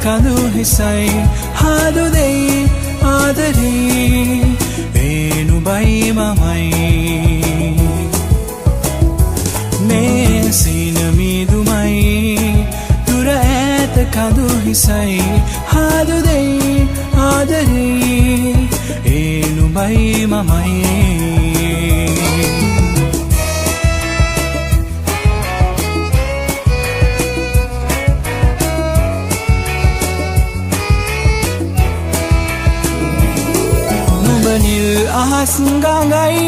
කඳු හිසයි හාදු දෙයි ආදරේ ඒ නුඹයි මමයි මේ සීන මීදුමයි දුර ඈත කඳු හිසයි හාදු දෙයි ආදරේ ඒ නුඹයි මමයි ahas ngangai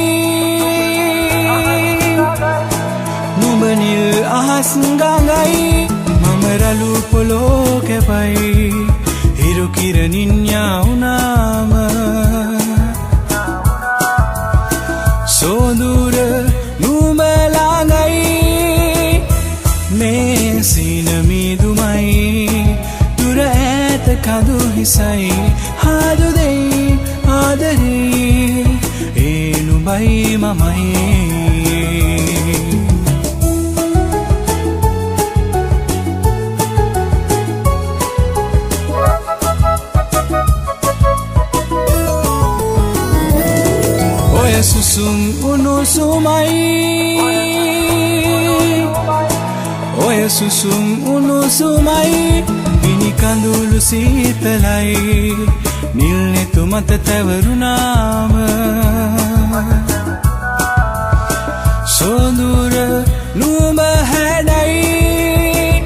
nubanil ahas ngangai mamaralu poloke pai hiru kiraninya unama sodura nubalangai me sinami dumai dura eta kadu hisai hadu dei adare නුඹයි මමයි ඔය සුසුම් උණුසුමයි ඔය සුසුම් උණුසුමයි ගිනි කඳුළු සීතලයි නිල් නෙතු මත තැවරුණාම සොඳුර නුඹ හැඩයි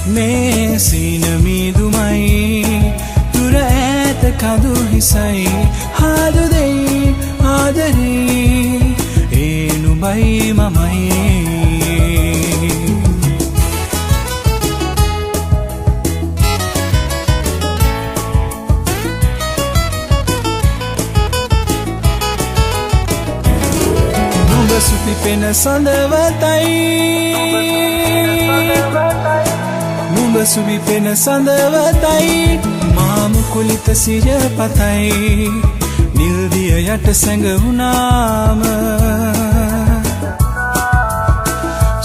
මේ සීන මීදුමයි දුර ඈත කඳු හිසයි හාදු දෙයි ආදරේ ඒ නුඹයි මමයි සුපි පෙන සඳවතයි නුඹ සුපි පෙන සඳවතයි මාමු කුලිත සිරපතයි නිල් දිය යට සැඟවුණාම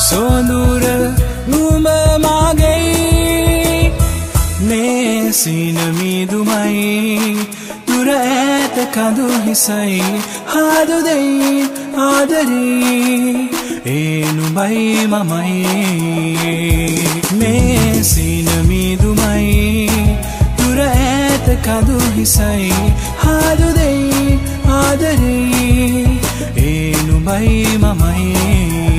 සොඳුර නුඹ මාගේ මේ සීන මීදුමයි දුර ඈත කඳු හිසයි හාදු දෙයි ආදරේ ඒ නුඹයි මමයි මේ සීන මීදුමයි දුර ඈත කඳු හිසයි හාදු දෙයි ආදරේ ඒ නුඹයි මමයි